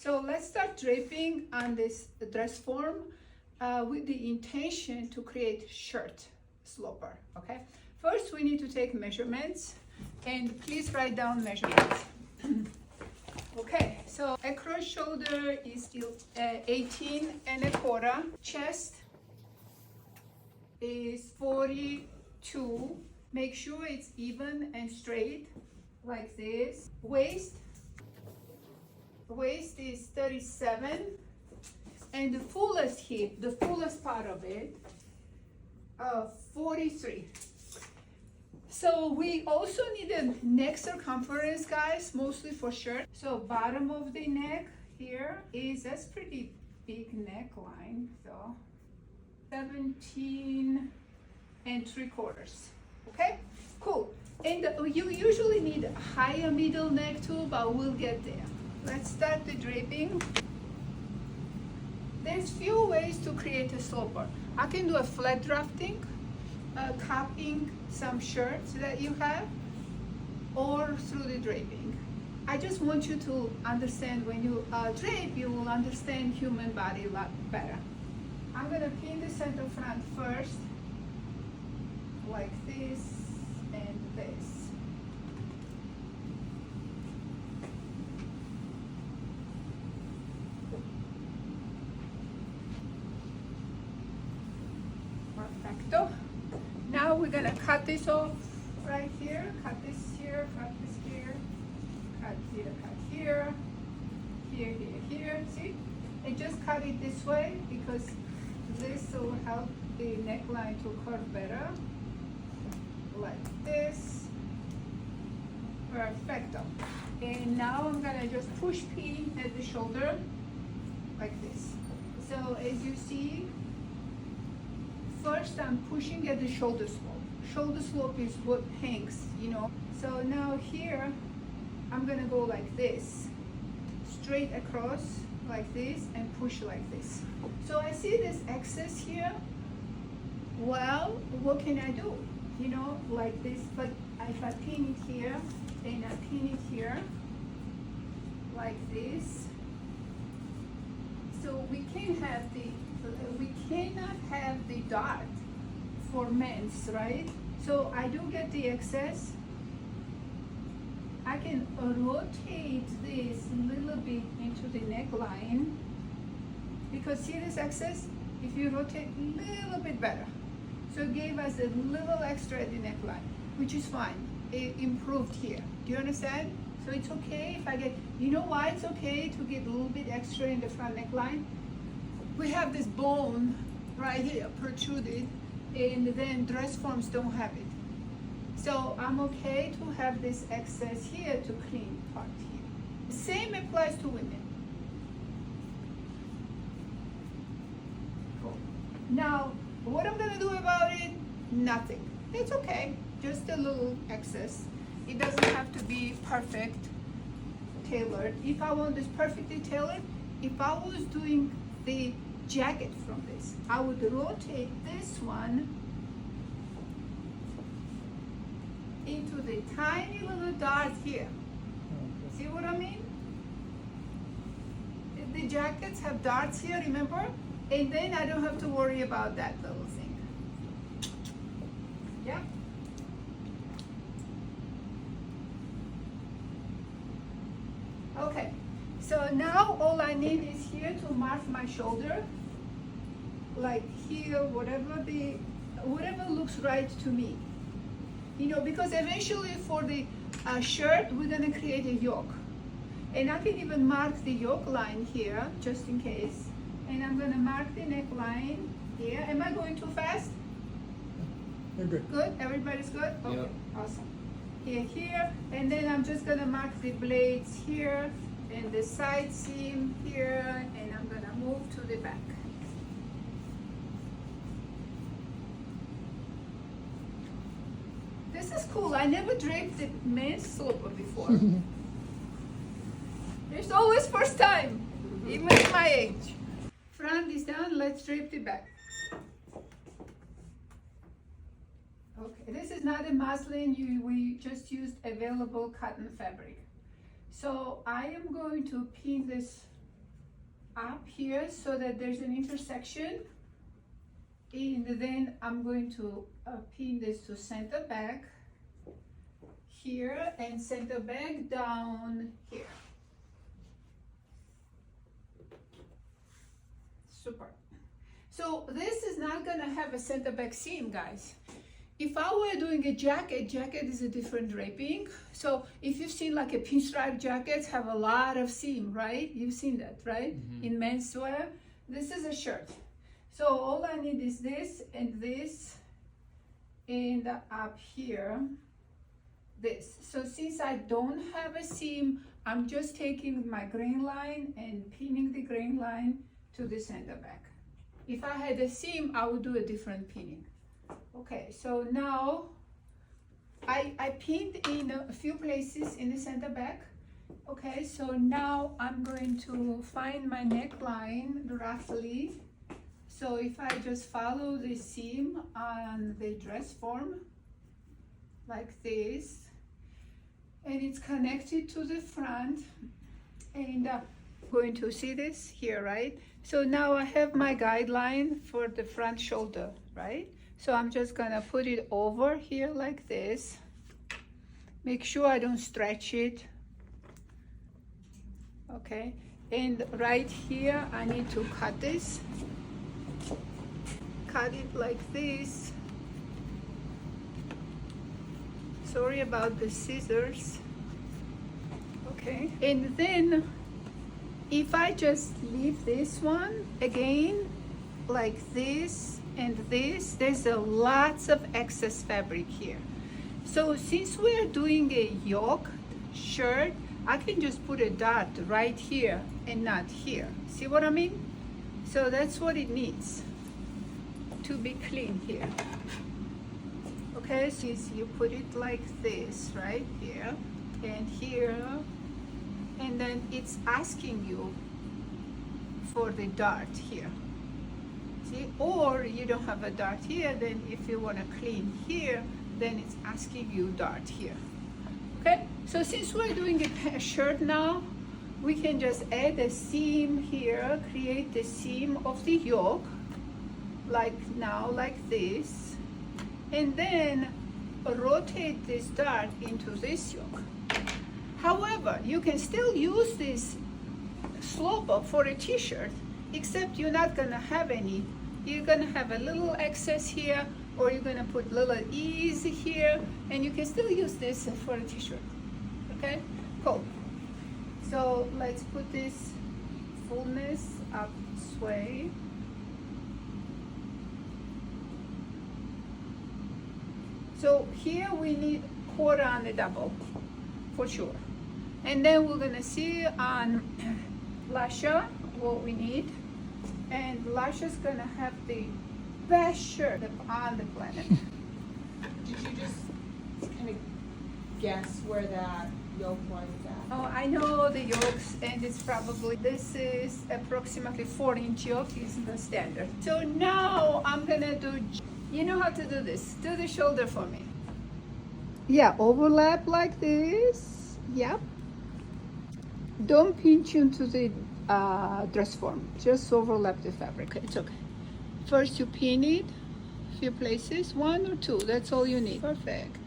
So let's start draping on this dress form with the intention to create shirt sloper, okay? First, we need to take measurements, and please write down measurements. Okay, so across shoulder is 18 and a quarter. Chest is 42. Make sure it's even and straight, like this. Waist is 37. And the fullest hip, the fullest part of it, 43. So we also need a neck circumference, guys, mostly for shirt. So bottom of the neck here that's pretty big neckline. So 17 3/4. Okay, cool. And you usually need a higher middle neck too, but we'll get there. Let's start the draping. There's few ways to create a sloper. I can do a flat drafting, copying some shirts that you have, or through the draping. I just want you to understand when you drape, you will understand human body a lot better. I'm gonna pin the center front first, like this and this. Perfecto. Now we're gonna cut this off right here, cut this here, cut this here, cut here, here, here, here, see? And just cut it this way because this will help the neckline to curve better, like this. Perfecto. And now I'm gonna just push pin at the shoulder, like this. So as you see, first I'm pushing at the shoulder slope. Shoulder slope is what hangs, you know. So now here, I'm gonna go like this, straight across like this and push like this. So I see this excess here. Well, what can I do? You know, like this, but if I pin it here and I pin it here, like this. So we cannot have the dot for men's, right? So I do get the excess. I can rotate this a little bit into the neckline because see this excess? If you rotate a little bit better. So it gave us a little extra at the neckline, which is fine. It improved here. Do you understand? So it's okay if I get, you know why it's okay to get a little bit extra in the front neckline? We have this bone right here protruded, and then dress forms don't have it. So I'm okay to have this excess here to clean part here. The same applies to women. Cool. Now, what I'm gonna do about it? Nothing. It's okay, just a little excess. It doesn't have to be perfect tailored. If I want this perfectly tailored, if I was doing the jacket from this, I would rotate this one into the tiny little dot here. See what I mean? The jackets have darts here, remember? And then I don't have to worry about that little thing. Yeah? Okay, so now all I need is here to mark my shoulder, like here, whatever looks right to me. You know, because eventually for the shirt, we're gonna create a yoke. And I can even mark the yoke line here, just in case. And I'm gonna mark the neckline here. Am I going too fast? You're good. Good, everybody's good? Okay, Yep. Awesome. Here, and then I'm just gonna mark the blades here, and the side seam here, and I'm gonna move to the back. This is cool. I never draped the men's sloper before. There's always first time, even at my age. Front is done, let's drape the back. Okay, this is not a muslin, we just used available cotton fabric. So I am going to pin this up here so that there's an intersection. And then I'm going to pin this to center back here and center back down here. Super. So this is not gonna have a center back seam, guys. If I were doing a jacket is a different draping. So if you've seen like a pinstripe jackets have a lot of seam, right? You've seen that, right? Mm-hmm. In menswear. This is a shirt. So all I need is this and up here, this. So since I don't have a seam, I'm just taking my grain line and pinning the grain line to the center back. If I had a seam, I would do a different pinning. Okay, so now I pinned in a few places in the center back. Okay, so now I'm going to find my neckline roughly. So if I just follow the seam on the dress form, like this, and it's connected to the front, and going to see this here, right? So now I have my guideline for the front shoulder, right? So I'm just gonna put it over here like this. Make sure I don't stretch it. Okay, and right here I need to cut this. Cut it like this. Sorry about the scissors. Okay, and then if I just leave this one again like this and this, there's a lots of excess fabric here. So since we're doing a yoke shirt, I can just put a dot right here and not here. See what I mean? So that's what it needs to be clean here. Okay, so you put it like this right here and here, and then it's asking you for the dart here. See, or you don't have a dart here, then if you want to clean here, then it's asking you dart here. Okay, so since we're doing a shirt now, we can just add a seam here, create the seam of the yoke, like now, like this, and then rotate this dart into this yoke. However, you can still use this sloper for a t-shirt, except you're not gonna have any. You're gonna have a little excess here, or you're gonna put little ease here, and you can still use this for a t-shirt. Okay, cool. So let's put this fullness up this way. So here we need quarter on the double, for sure. And then we're gonna see on Lasha what we need. And Lasha's gonna have the best shirt on the planet. Did you just kind of guess where that yoke line is at? Oh, I know the yokes, and it's probably, this is approximately 4-inch yoke is the standard. So now I'm gonna do, you know how to do this. Do the shoulder for me. Yeah, overlap like this. Yep. Don't pinch into the dress form. Just overlap the fabric. It's okay. First you pin it a few places, 1 or 2. That's all you need. Perfect.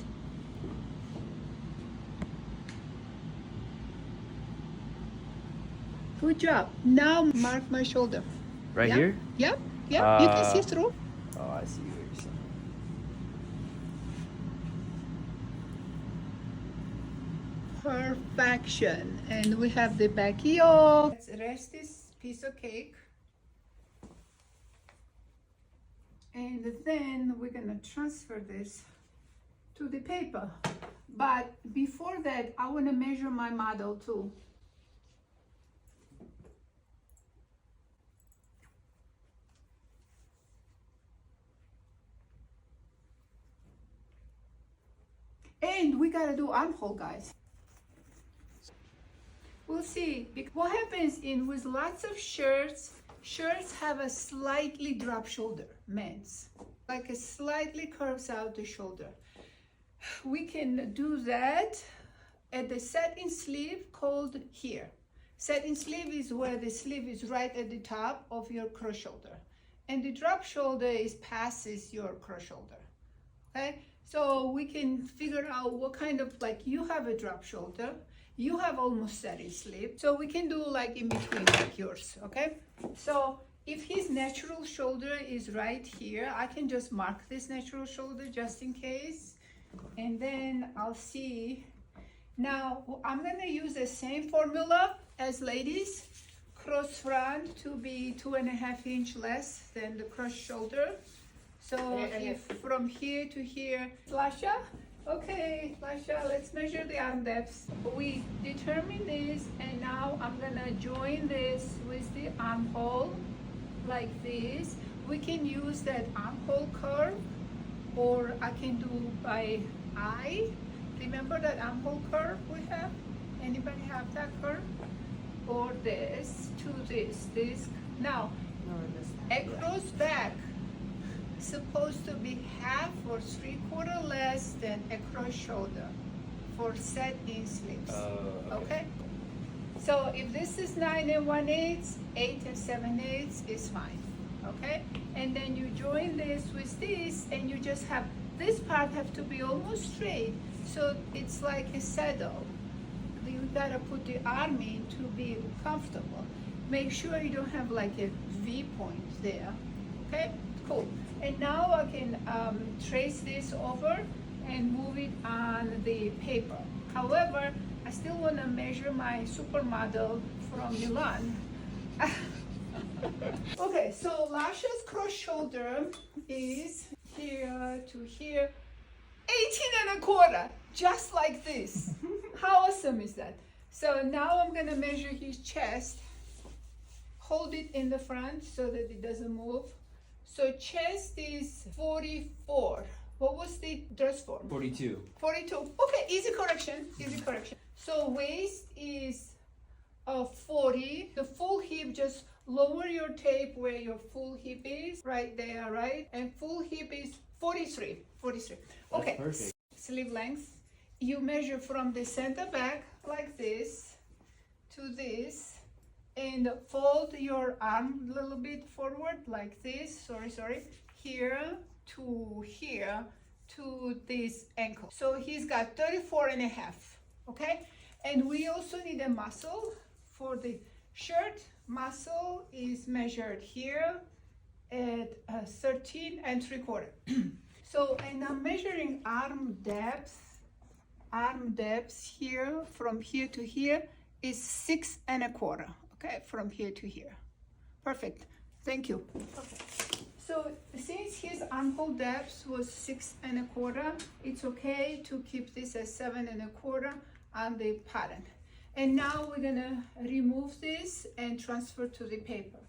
Good job. Now mark my shoulder. Right Yep. here? Yep. Yep. You can see through. Oh, I see what you're saying. Perfection. And we have the back yoke. Let's rest this piece of cake. And then we're gonna transfer this to the paper. But before that, I wanna measure my model too. And we gotta do armhole, guys. We'll see. What happens with lots of shirts have a slightly drop shoulder, men's. Like it slightly curves out the shoulder. We can do that at the satin sleeve called here. Satin sleeve is where the sleeve is right at the top of your cross shoulder. And the drop shoulder is passes your cross shoulder. Okay? So we can figure out what kind of, like you have a drop shoulder, you have almost satin sleeve. So we can do like in between like yours, okay? So if his natural shoulder is right here, I can just mark this natural shoulder just in case. And then I'll see. Now I'm gonna use the same formula as ladies. Cross front to be 2.5 inches less than the cross shoulder. So if from here to here, Lasha, okay, Lasha, let's measure the arm depths. We determine this, and now I'm gonna join this with the armhole like this. We can use that armhole curve, or I can do by eye. Remember that armhole curve we have? Anybody have that curve? Or this to this. Now, across back supposed to be half or 3/4 less than across shoulder for satin sleeves. Okay. So if this is 9 1/8, 8 7/8 is fine. Okay. And then you join this with this, and you just have this part have to be almost straight, so it's like a saddle. You gotta put the arm in to be comfortable. Make sure you don't have like a V point there. Okay, cool. And now I can trace this over and move it on the paper. However, I still wanna measure my supermodel from Milan. Okay, so Lasha's cross shoulder is here to here, 18 1/4, just like this. How awesome is that? So now I'm gonna measure his chest. Hold it in the front so that it doesn't move. So chest is 44. What was the dress form? 42. 42. Okay, easy correction, easy correction. So waist is 40. The full hip, just lower your tape where your full hip is, right there, right? And full hip is 43. 43. Okay. That's perfect. Sleeve length. You measure from the center back like this to this, and fold your arm a little bit forward like this. Sorry. Here to this ankle. So he's got 34.5. Okay. And we also need a muscle for the shirt. Muscle is measured here at 13 3/4. So, and I'm measuring arm depth. Arm depth here, from here to here, is 6 1/4. Okay, from here to here. Perfect. Thank you. Okay. So since his armhole depth was 6 1/4, it's okay to keep this as 7 1/4 on the pattern. And now we're gonna remove this and transfer to the paper.